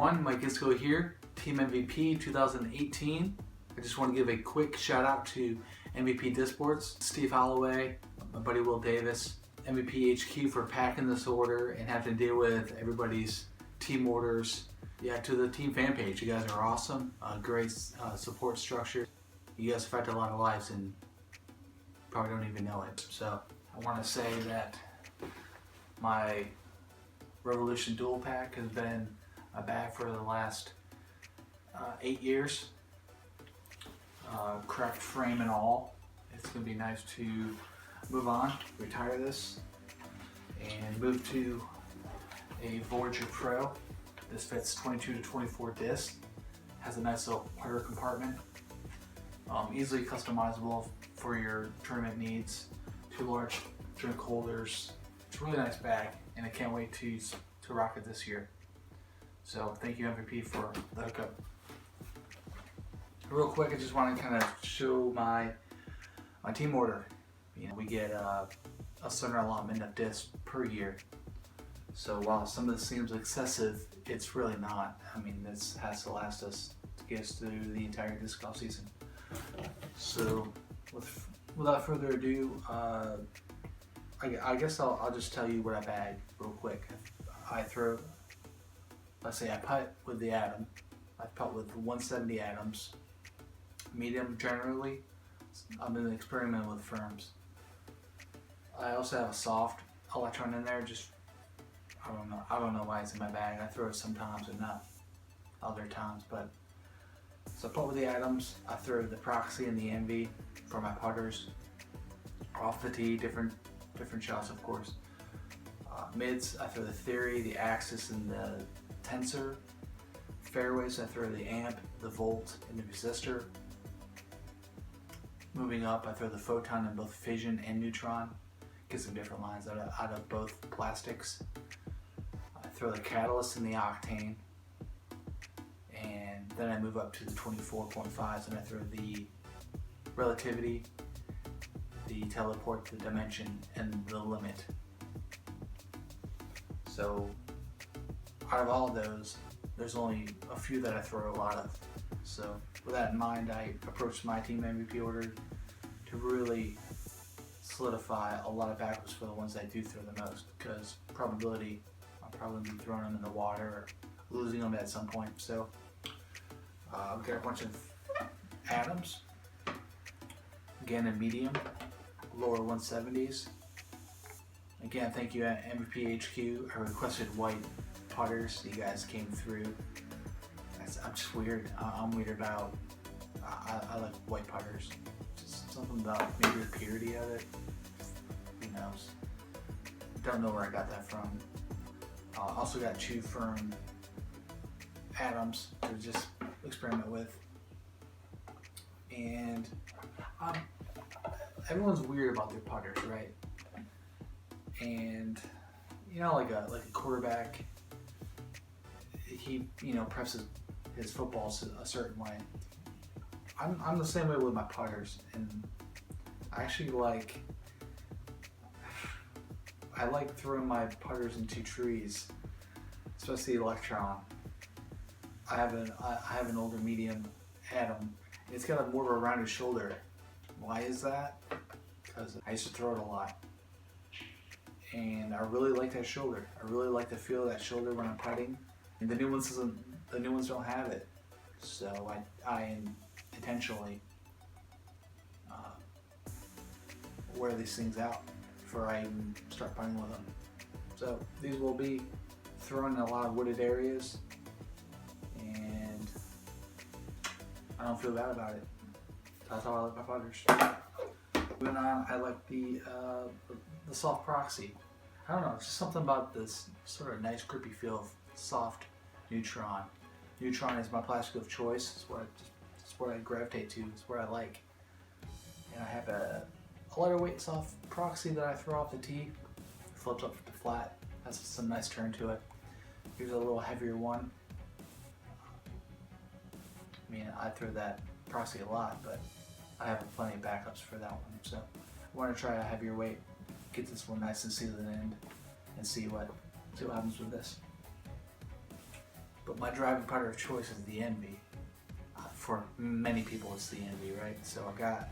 everyone, Mike Inscho here, Team MVP 2018. I just want to give a quick shout out to MVP Disports, Steve Holloway, my buddy Will Davis, MVP HQ for packing this order and having to deal with everybody's team orders. Yeah, to the team fan page, you guys are awesome, great support structure. You guys affect a lot of lives and probably don't even know it. So I want to say that my Revolution Dual Pack has been a bag for the last 8 years. Cracked frame and all. It's going to be nice to move on, retire this, and move to a Voyager Pro. This fits 22 to 24 discs. Has a nice little putter compartment. Easily customizable for your tournament needs. 2 large drink holders. It's a really nice bag, and I can't wait to rock it this year. So thank you MVP for the hookup. Real quick, I just want to kind of show my team order. You know, we get a center allotment of discs per year. So while some of this seems excessive, it's really not. I mean, this has to last us to get us through the entire disc golf season. So without further ado, I guess I'll just tell you what I bag real quick. Let's say I putt with the Atom. I putt with 170 Atoms. Medium generally. I'm going to experiment with firms. I also have a soft electron in there. Just I don't know why it's in my bag. I throw it sometimes and not other times. But so I putt with the Atoms. I throw the Proxy and the Envy for my putters. Off the tee, different shots, of course. Mids, I throw the Theory, the Axis, and the Tensor. Fairways, I throw the Amp, the Volt, and the Resistor. Moving up, I throw the Photon in both Fission and Neutron. Get some different lines out of both plastics. I throw the Catalyst and the Octane. And then I move up to the 24.5s and I throw the Relativity, the Teleport, the Dimension, and the Limit. So out of all of those, there's only a few that I throw a lot of. So with that in mind, I approached my team MVP order to really solidify a lot of backups for the ones I do throw the most, because probability I'll probably be throwing them in the water or losing them at some point. So I've got a bunch of Atoms, again in medium, lower 170s. Again, thank you at MVP HQ. I requested white putters. You guys came through. I'm just weird. I'm weird about. I like white putters. Just something about maybe the purity of it. Who knows? Don't know where I got that from. Also got 2 firm Atoms to just experiment with. And everyone's weird about their putters, right? And you know, like a quarterback, he preps his footballs a certain way. I'm the same way with my putters, and I actually I like throwing my putters into trees, especially Electron. I have an older medium Atom. It's got more of a rounded shoulder. Why is that? Because I used to throw it a lot. And I really like that shoulder. I really like the feel of that shoulder when I'm putting. And the new ones don't have it. So I intentionally wear these things out before I even start putting with them. So these will be thrown in a lot of wooded areas, and I don't feel bad about it. That's how I like my putters. Moving on, I like the soft Proxy. I don't know, it's just something about this sort of nice grippy feel of soft Neutron. Neutron is my plastic of choice. It's what I gravitate to. It's what I like. And I have a lighter weight soft Proxy that I throw off the tee. Flips up to flat. Has some nice turn to it. Here's a little heavier one. I mean, I throw that Proxy a lot, but I have plenty of backups for that one. So I want to try a heavier weight. Get this one nice and sealed in the end, and see what happens with this. But my driving partner of choice is the Envy. For many people, it's the Envy, right? So I got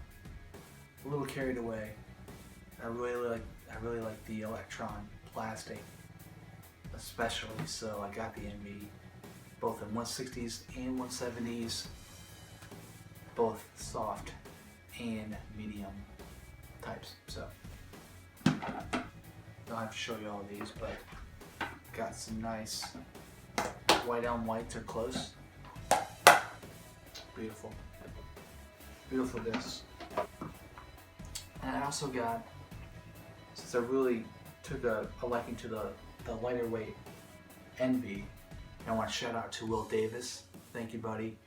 a little carried away. I really like the Electron plastic, especially. So I got the Envy, both in 160s and 170s, both soft and medium types. So don't have to show you all these, but got some nice white elm whites are close. Beautiful, beautiful discs. And I also got, since I really took a liking to the lighter weight Envy, I want to shout out to Will Davis. Thank you, buddy.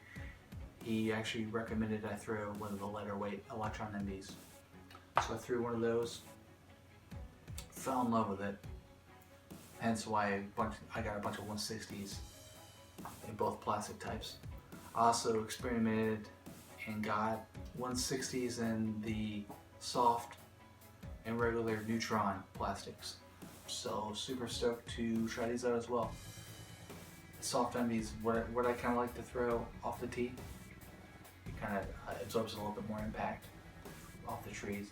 He actually recommended I throw one of the lighter weight Electron Envies. So I threw one of those, fell in love with it. Hence why I got a bunch of 160s in both plastic types. I also experimented and got 160s in the soft and regular Neutron plastics. So super stoked to try these out as well. Soft Envies, what I kind of like to throw off the tee. It kind of absorbs a little bit more impact off the trees.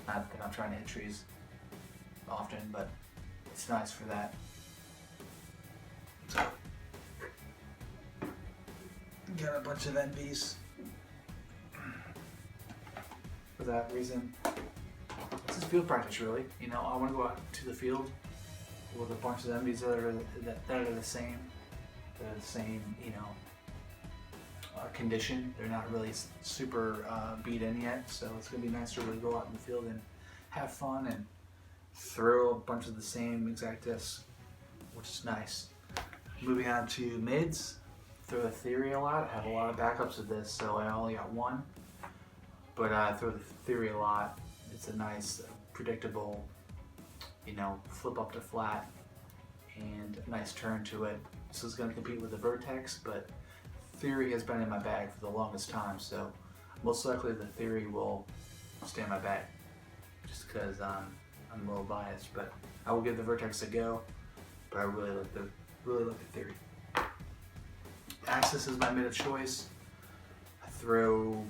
Not that I'm trying to hit trees often, but it's nice for that. So, got a bunch of Envies. For that reason, this is field practice really. You know, I want to go out to the field with a bunch of Envies that are the same. They're the same, you know, condition. They're not really super beat in yet, so it's gonna be nice to really go out in the field and have fun and throw a bunch of the same exact discs, which is nice. Moving on to mids, throw the Theory a lot. I have a lot of backups of this, so I only got one, but I throw the Theory a lot. It's a nice, predictable, you know, flip up to flat and a nice turn to it. This is going to compete with the Vertex, but Theory has been in my bag for the longest time, so most likely the Theory will stay in my bag, just because I'm a little biased. But I will give the Vertex a go, but I really like the Theory. Axis is my mid of choice. I throw,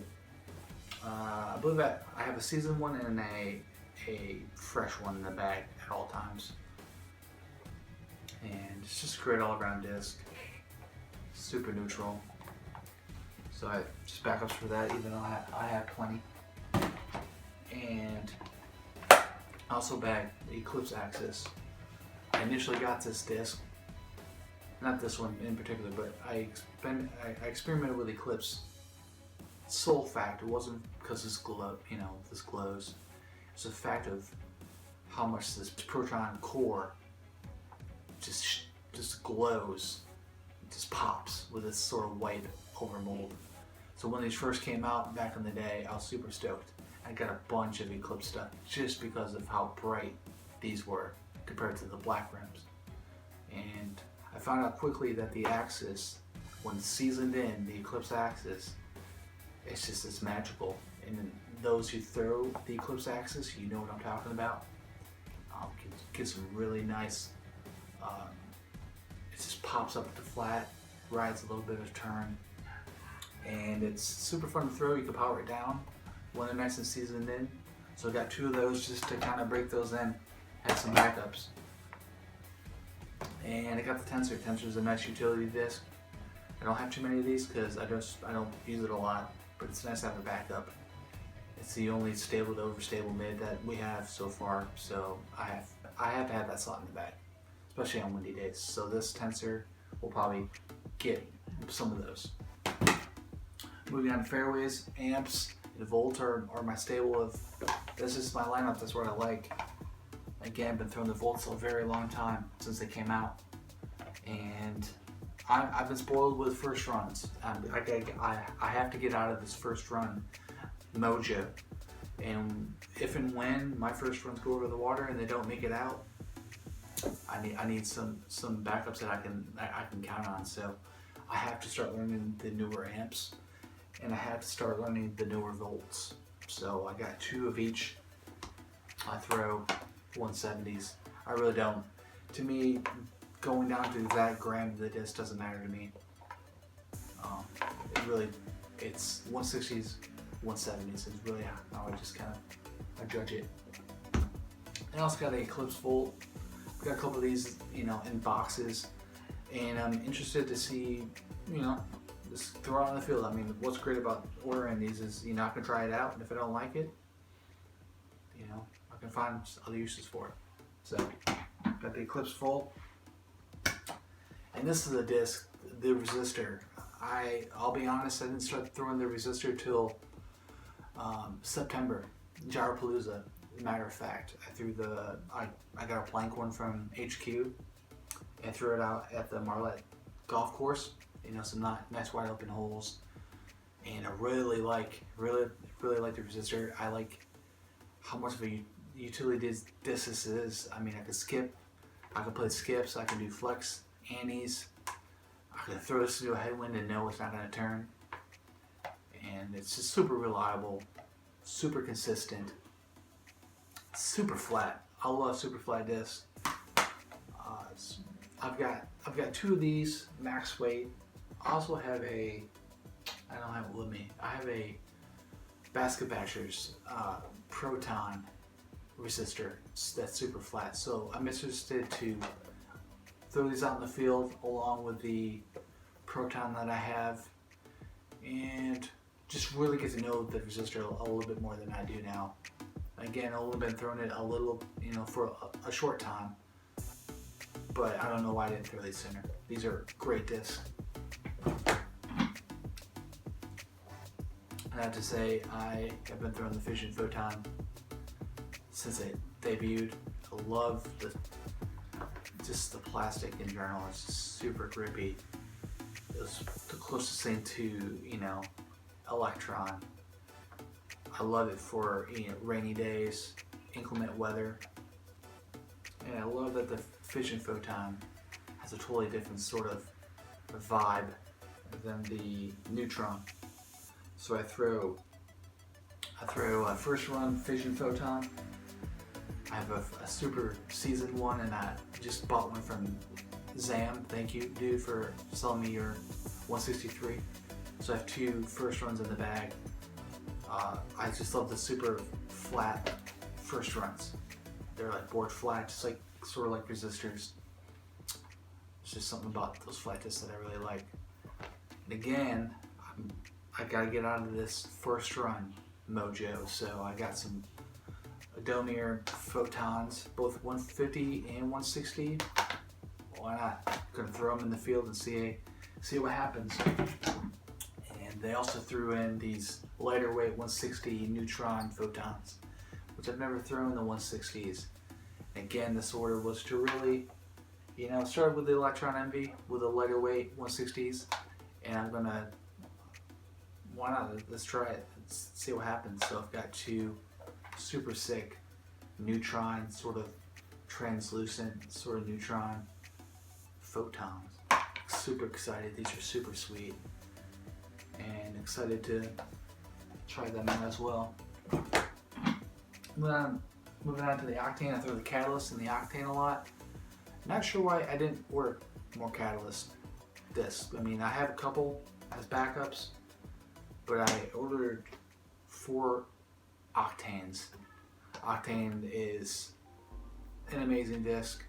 I believe I have a seasoned one and a fresh one in the bag at all times. And it's just a great all-around disc, super neutral. So I just backups for that, even though I have plenty. And I also bagged the Eclipse Axis. I initially got this disc, not this one in particular, but I experimented with Eclipse. Sole fact, it wasn't because this this glows. It's the fact of how much this proton core just glows, just pops with this sort of white over mold. So when these first came out back in the day, I was super stoked. I got a bunch of Eclipse stuff just because of how bright these were compared to the black rims. And I found out quickly that the Axis, when seasoned in, the Eclipse Axis, it's magical. And those who throw the Eclipse Axis, you know what I'm talking about. Get some really nice, it just pops up to flat, rides a little bit of turn, and it's super fun to throw. You can power it down when they're nice and seasoned in. So I got two of those just to kind of break those in, had some backups. And I got the Tensor. Tensor is a nice utility disc. I don't have too many of these because I don't use it a lot, but it's nice to have a backup. It's the only stable to overstable mid that we have so far, so I have to have that slot in the bag, especially on windy days. So this Tensor will probably get some of those. Moving on to fairways, amps, and Volt are my stable of. This is my lineup. That's what I like. Again, I've been throwing the Volts a very long time since they came out, and I've been spoiled with first runs. I have to get out of this first run mojo, and if and when my first runs go over the water and they don't make it out, I need some backups that I can count on. So I have to start learning the newer amps, and I have to start learning the newer Volts. So I got two of each. I throw 170s. I really don't. To me, going down to the exact gram of the disc doesn't matter to me. It's 160s, 170s is really how I just kind of judge it. I also got a Eclipse Volt. I've got a couple of these, in boxes, and I'm interested to see, just throw it on the field. I mean, what's great about ordering these is, I can try it out, and if I don't like it, I can find other uses for it. So, got the Eclipse Volt, and this is the disc, the resistor. I'll be honest, I didn't start throwing the resistor till September, Gyropalooza. As a matter of fact, I got a plank one from HQ and threw it out at the Marlette golf course. Some nice wide open holes, and I really like the resistor. I like how much of a utility disc this is. I mean, I can skip, I can play skips, I can do flex antes. I can throw this into a headwind and know it's not going to turn, and it's just super reliable, super consistent, super flat. I love super flat discs. I've got two of these max weight. I also have I don't have it with me. I have a Basket Bashers Proton resistor that's super flat. So I'm interested to throw these out in the field along with the Proton that I have, and just really get to know the resistor a little bit more than I do now. Again, I've only been throwing it a little, for a short time, but I don't know why I didn't throw these sooner. These are great discs. I have to say, I have been throwing the Fission Photon since it debuted. I love just the plastic in general. It's just super grippy. It was the closest thing to, Electron. I love it for rainy days, inclement weather, and I love that the Fission Photon has a totally different sort of vibe than the Neutron. So I throw a first run Fission Photon. I have a super seasoned one, and I just bought one from Zam. Thank you, dude, for selling me your 163. So I have two first runs in the bag. I just love the super flat first runs. They're like board flat, just like sort of like resistors. It's just something about those flat discs that I really like. And again, I gotta get out of this first run mojo, so I got some Adomir Photons, both 150 and 160. Why not? Gonna throw them in the field and see what happens. And they also threw in these lighter weight 160 Neutron Photons, which I've never thrown in the 160s. Again, this order was to really, start with the Electron Envy with the lighter weight 160s, and I'm gonna, why not? Let's try it. Let's see what happens. So I've got two super sick Neutron, sort of translucent, sort of Neutron Photons. Super excited. These are super sweet, and excited to try them out as well. Moving on to the Octane, I throw the Catalyst and the Octane a lot. Not sure why I didn't order more Catalyst discs. I mean, I have a couple as backups, but I ordered 4 Octanes. Octane is an amazing disc.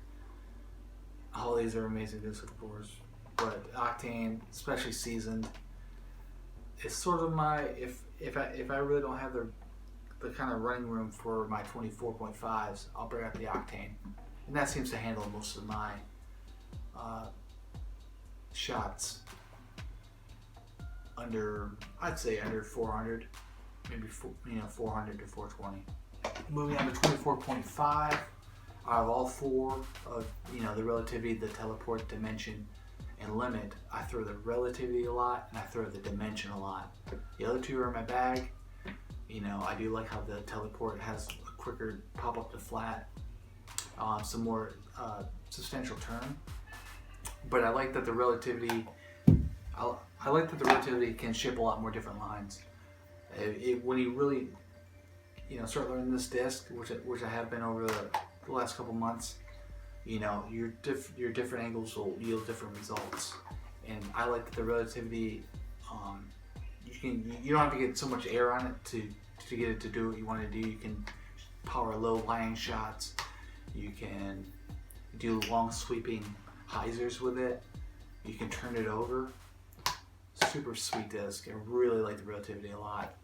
All these are amazing discs, of course, but Octane, especially seasoned, is sort of my, if I really don't have the kind of running room for my 24.5s, I'll bring out the Octane, and that seems to handle most of my shots I'd say under 400, maybe 400 to 420. Moving on to 24.5, out of all 4 of the Relativity, the Teleport, Dimension, and Limit, I throw the Relativity a lot and I throw the Dimension a lot. The other 2 are in my bag. I do like how the Teleport has a quicker pop up to flat, some more substantial turn. But I like that the Relativity, I like that the Relativity can ship a lot more different lines. When you really, start learning this disc, which I have been over the last couple months, you know, your different angles will yield different results. And I like that the relativity, you don't have to get so much air on it to get it to do what you want to do. You can power low lying shots. You can do long sweeping hyzers with it. You can turn it over. Super sweet disc. I really like the relativity a lot.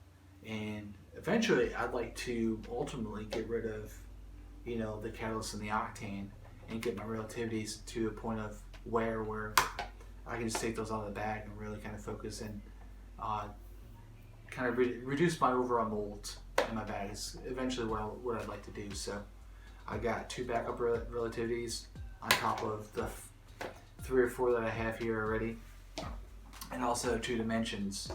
And eventually I'd like to ultimately get rid of, you know, the catalyst and the octane and get my relativities to a point of where I can just take those out of the bag and really kind of focus and kind of reduce my overall molds in my bag is eventually what I'd like to do. So I got 2 backup relativities on top of the 3 or 4 that I have here already, and also 2 dimensions.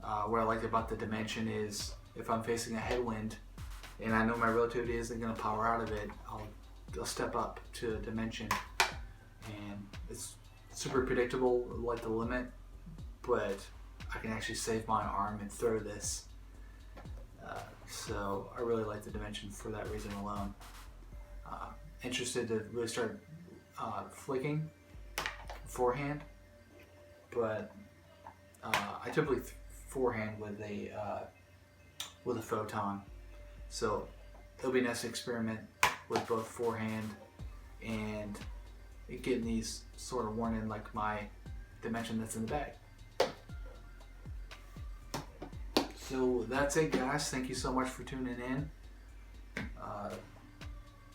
What I like about the dimension is if I'm facing a headwind and I know my relativity isn't going to power out of it, I'll step up to a dimension, and it's super predictable, like the limit, but I can actually save my arm and throw this. So I really like the dimension for that reason alone. Interested to really start flicking forehand, but I typically forehand with a photon. So it'll be nice to experiment with both forehand and getting these sort of worn in like my dimension that's in the bag. So that's it, guys. Thank you so much for tuning in.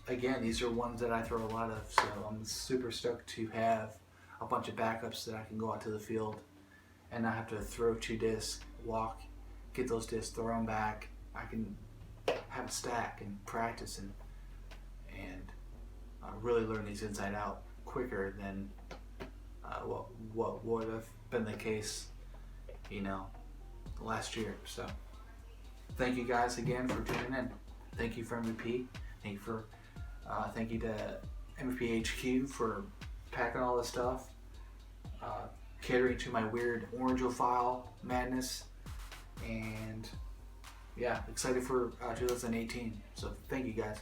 Again, these are ones that I throw a lot of, so I'm super stoked to have a bunch of backups that I can go out to the field and not have to throw 2 discs, walk, get those discs, throw them back. I can have a stack and practice and really learn these inside out quicker than what would have been the case, you know, last year. So thank you guys again for tuning in. Thank you for MVP. Thank you to MVP HQ for packing all this stuff, catering to my weird orangeophile madness, and yeah, excited for 2018. So thank you guys.